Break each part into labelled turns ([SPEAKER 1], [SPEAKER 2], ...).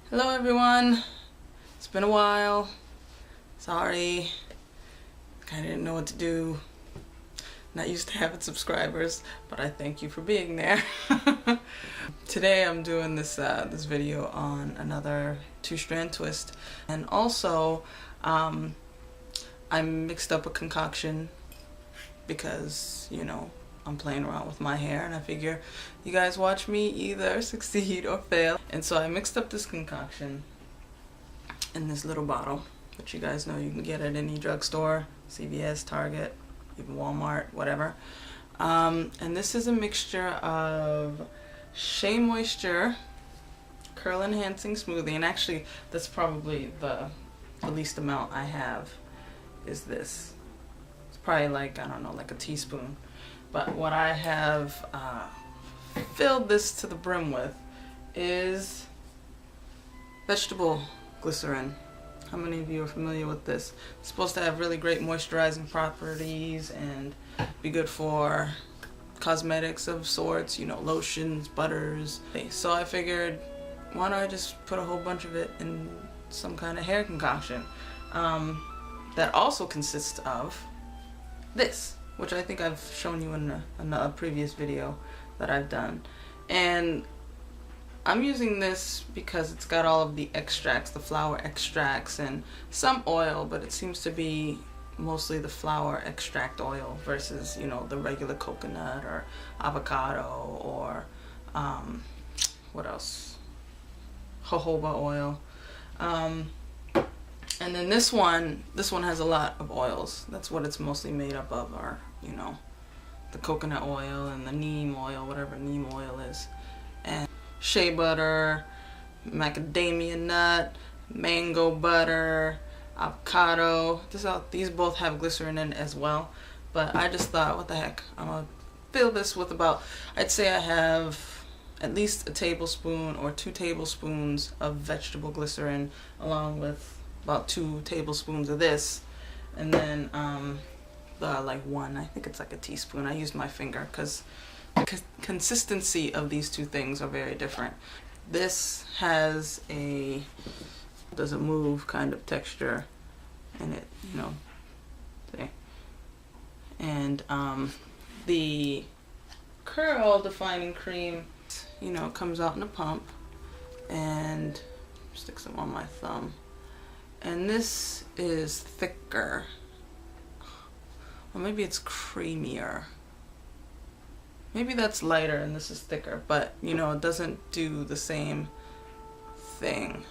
[SPEAKER 1] Hello everyone, it's been a while. Sorry, kinda didn't know what to do. Not used to having subscribers, but I thank you for being there. Today I'm doing this video on another 2-strand twist, and also I mixed up a concoction because, you know, I'm playing around with my hair and I figure you guys watch me either succeed or fail. And so I mixed up this concoction in this little bottle, which you guys know you can get at any drugstore, CVS, Target, even Walmart, whatever. And this is a mixture of Shea Moisture Curl Enhancing Smoothie, and actually that's probably the least amount I have is this. It's probably like, I don't know, like a teaspoon. But what I have filled this to the brim with is vegetable glycerin. How many of you are familiar with this? It's supposed to have really great moisturizing properties and be good for cosmetics of sorts, you know, lotions, butters. So I figured, why don't I just put a whole bunch of it in some kind of hair concoction that also consists of this, which I think I've shown you in a previous video that I've done. And I'm using this because it's got all of the extracts, the flower extracts, and some oil, but it seems to be mostly the flower extract oil versus, you know, the regular coconut or avocado or what else? Jojoba oil. And then this one has a lot of oils. That's what it's mostly made up of, are, you know, the coconut oil and the neem oil, whatever neem oil is. And shea butter, macadamia nut, mango butter, avocado. These both have glycerin in it as well. But I just thought, what the heck, I'm gonna fill this with about, I'd say I have at least a tablespoon or 2 tablespoons of vegetable glycerin, along with about 2 tablespoons of this, and then like one, I think it's like a teaspoon. I used my finger because the consistency of these two things are very different. This has a doesn't move kind of texture in it, you know. See? And the curl defining cream, you know, comes out in a pump and sticks them on my thumb. And this is thicker, or maybe it's creamier. Maybe that's lighter and this is thicker, but you know, it doesn't do the same thing.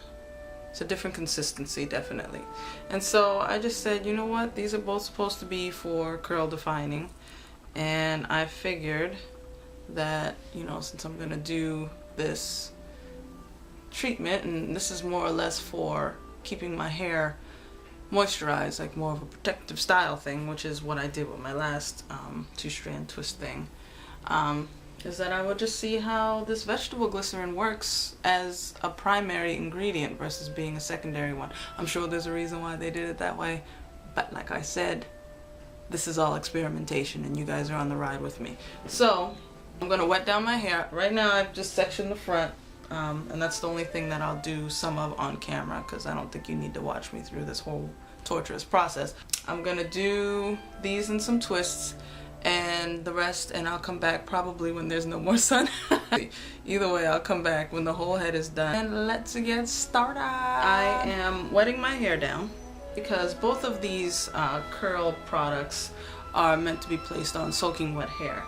[SPEAKER 1] It's a different consistency, definitely. And so I just said, you know what, these are both supposed to be for curl defining, and I figured that, you know, since I'm gonna do this treatment, and this is more or less for keeping my hair moisturized, like more of a protective style thing, which is what I did with my last 2-strand twist thing, is that I would just see how this vegetable glycerin works as a primary ingredient versus being a secondary one. I'm sure there's a reason why they did it that way, but like I said, this is all experimentation and you guys are on the ride with me. So I'm gonna wet down my hair. Right now I've just sectioned the front. And that's the only thing that I'll do some of on camera, because I don't think you need to watch me through this whole torturous process. I'm gonna do these in some twists and the rest, and I'll come back probably when there's no more sun. Either way, I'll come back when the whole head is done. And let's get started. I am wetting my hair down because both of these curl products are meant to be placed on soaking wet hair.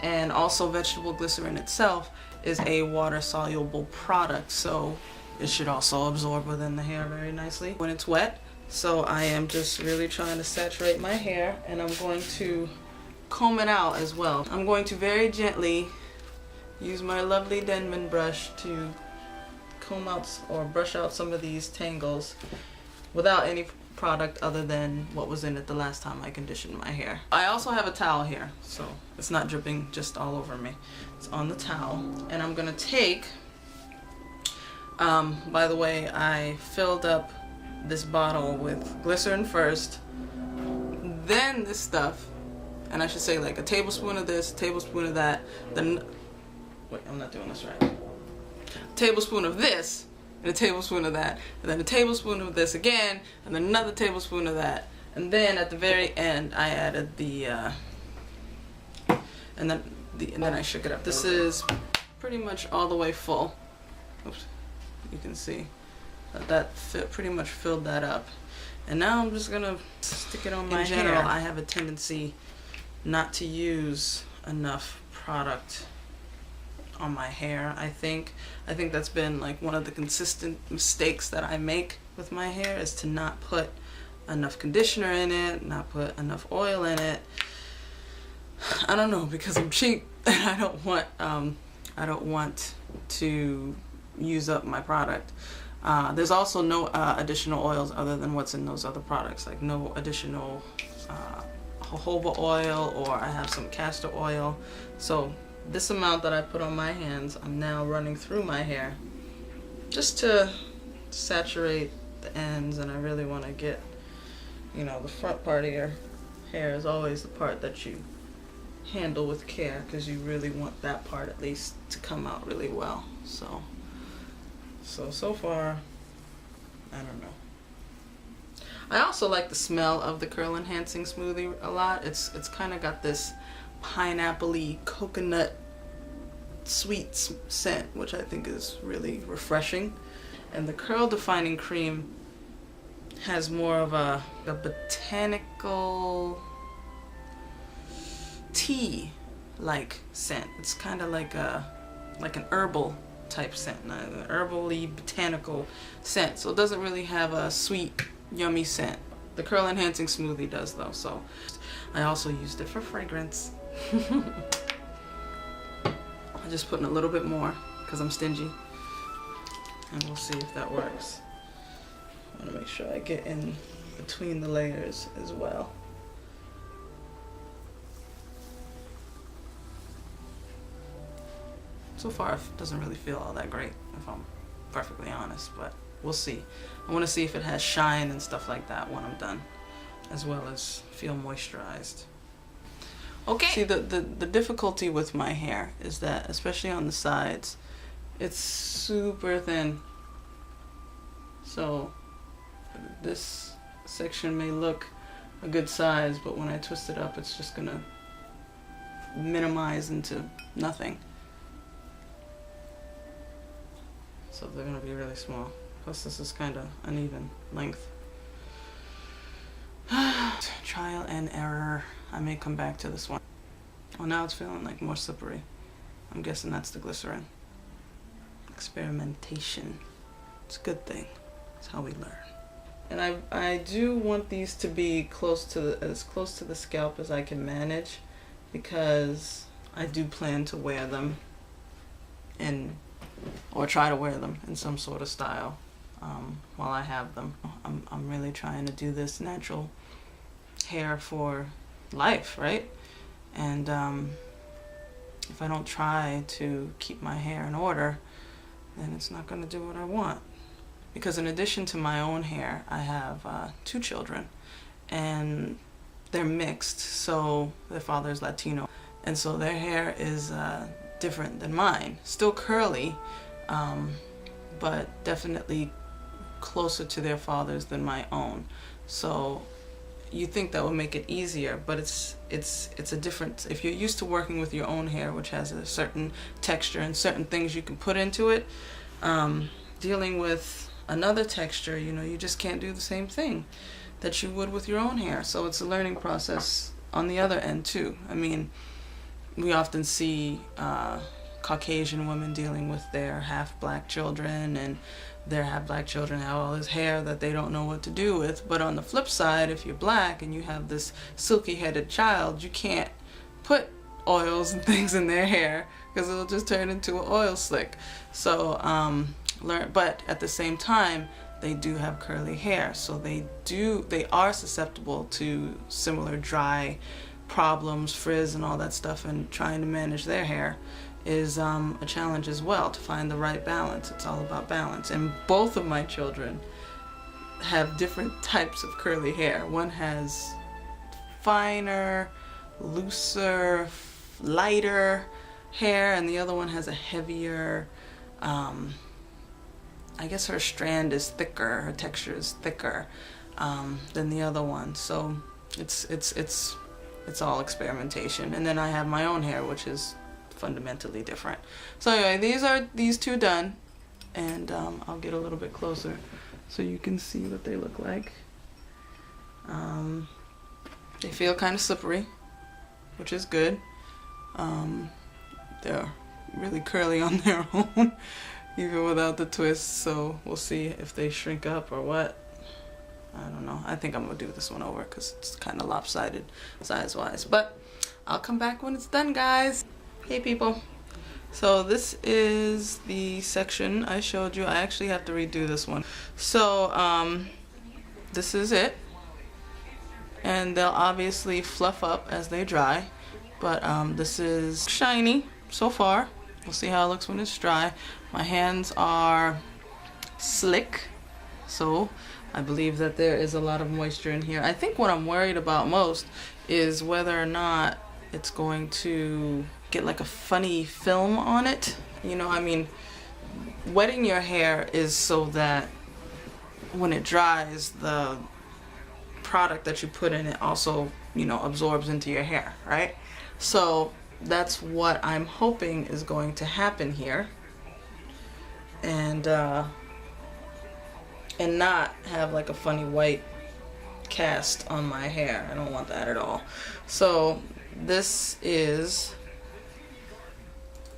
[SPEAKER 1] And also vegetable glycerin itself is a water-soluble product, so it should also absorb within the hair very nicely when it's wet. So I am just really trying to saturate my hair, and I'm going to comb it out as well. I'm going to very gently use my lovely Denman brush to comb out or brush out some of these tangles without any product other than what was in it the last time I conditioned my hair. I also have a towel here, so it's not dripping just all over me. It's on the towel, and I'm gonna take, by the way, I filled up this bottle with glycerin first, then this stuff, and I should say like a tablespoon of this, a tablespoon of that, then, wait, I'm not doing this right. A tablespoon of this, and a tablespoon of that, and then a tablespoon of this again, and then another tablespoon of that. And then at the very end, I added the, and then I shook it up. This is pretty much all the way full. Oops, you can see that pretty much filled that up. And now I'm just gonna stick it on my hair. In general, I have a tendency not to use enough product on my hair. I think that's been like one of the consistent mistakes that I make with my hair, is to not put enough conditioner in it, not put enough oil in it. I don't know, because I'm cheap and I don't want to use up my product. There's also no additional oils other than what's in those other products, like no additional jojoba oil, or I have some castor oil. So this amount that I put on my hands, I'm now running through my hair just to saturate the ends. And I really want to get, you know, the front part of your hair is always the part that you handle with care, because you really want that part at least to come out really well. So far, I don't know. I also like the smell of the curl enhancing smoothie a lot. It's kind of got this pineapple-y, coconut sweet scent, which I think is really refreshing. And the curl defining cream has more of a botanical tea like scent. It's kind of like an herbal type scent, an herbally botanical scent. So it doesn't really have a sweet, yummy scent. The curl enhancing smoothie does though. So I also used it for fragrance. I'm just putting a little bit more because I'm stingy, and we'll see if that works. I want to make sure I get in between the layers as well. So far, it doesn't really feel all that great, if I'm perfectly honest, but we'll see. I want to see if it has shine and stuff like that when I'm done, as well as feel moisturized. Okay. See, the difficulty with my hair is that, especially on the sides, it's super thin. So this section may look a good size, but when I twist it up, it's just gonna minimize into nothing. So they're gonna be really small. Plus this is kind of uneven length. Trial and error. I may come back to this one. Oh, now it's feeling like more slippery. I'm guessing that's the glycerin. Experimentation. It's a good thing. It's how we learn. And I do want these to be as close to the scalp as I can manage, because I do plan to wear them or try to wear them in some sort of style while I have them. I'm really trying to do this natural hair for life, right? And if I don't try to keep my hair in order, then it's not going to do what I want. Because in addition to my own hair, I have 2 children, and they're mixed, so their father is Latino, and so their hair is different than mine. Still curly, but definitely closer to their father's than my own. So you think that would make it easier, but it's a different. If you're used to working with your own hair, which has a certain texture and certain things you can put into it, dealing with another texture, you know, you just can't do the same thing that you would with your own hair. So it's a learning process on the other end too. I mean, we often see Caucasian women dealing with their half-black children, and their half-black children have all this hair that they don't know what to do with. But on the flip side, if you're black and you have this silky-headed child, you can't put oils and things in their hair because it'll just turn into an oil slick. So but at the same time, they do have curly hair, so they are susceptible to similar dry problems, frizz and all that stuff, and trying to manage their hair is a challenge as well, to find the right balance. It's all about balance. And both of my children have different types of curly hair. One has finer, looser, lighter hair, and the other one has a heavier, I guess her strand is thicker, her texture is thicker than the other one. So it's all experimentation. And then I have my own hair, which is fundamentally different. So anyway, these are these two done, and I'll get a little bit closer so you can see what they look like. They feel kind of slippery, which is good. They're really curly on their own, even without the twists, so we'll see if they shrink up or what. I don't know. I think I'm gonna do this one over because it's kind of lopsided size-wise, but I'll come back when it's done, guys. Hey people, so this is the section I showed you. I actually have to redo this one. So this is it, and they'll obviously fluff up as they dry, but this is shiny so far. We'll see how it looks when it's dry. My hands are slick, so I believe that there is a lot of moisture in here. I think what I'm worried about most is whether or not it's going to get like a funny film on it. You know, I mean, wetting your hair is so that when it dries, the product that you put in it also, you know, absorbs into your hair, right? So that's what I'm hoping is going to happen here, and not have like a funny white cast on my hair. I don't want that at all. So this is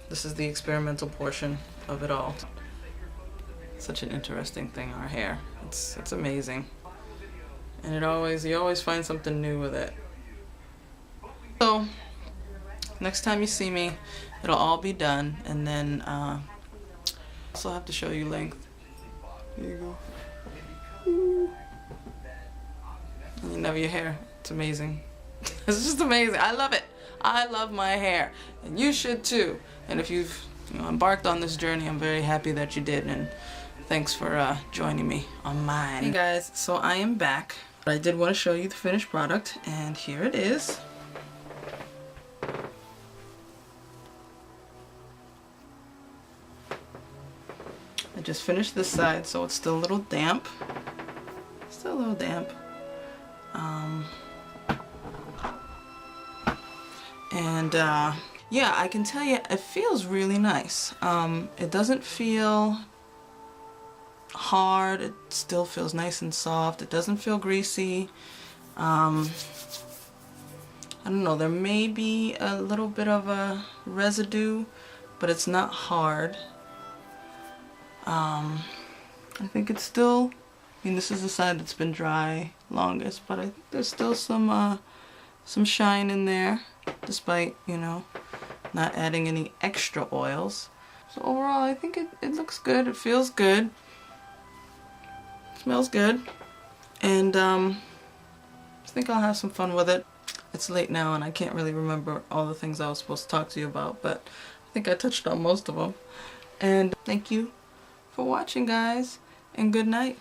[SPEAKER 1] the experimental portion of it all. Such an interesting thing, our hair. It's amazing, and you always find something new with it. So next time you see me, it'll all be done, and then also have to show you length. Here you go. And you know your hair. It's amazing. It's just amazing. I love it. I love my hair, and you should too. And if you've embarked on this journey, I'm very happy that you did, and thanks for joining me on mine. Hey guys, so I am back. I did want to show you the finished product, and here it is. I just finished this side, so it's still a little damp. Still a little damp. Yeah, I can tell you, it feels really nice. It doesn't feel hard. It still feels nice and soft. It doesn't feel greasy. I don't know, there may be a little bit of a residue, but it's not hard. I think it's still, I mean, this is the side that's been dry longest, but there's still some shine in there, despite, you know, not adding any extra oils. So overall, I think it looks good. It feels good. Smells good. And I think I'll have some fun with it. It's late now and I can't really remember all the things I was supposed to talk to you about, but I think I touched on most of them. And thank you for watching, guys, and good night.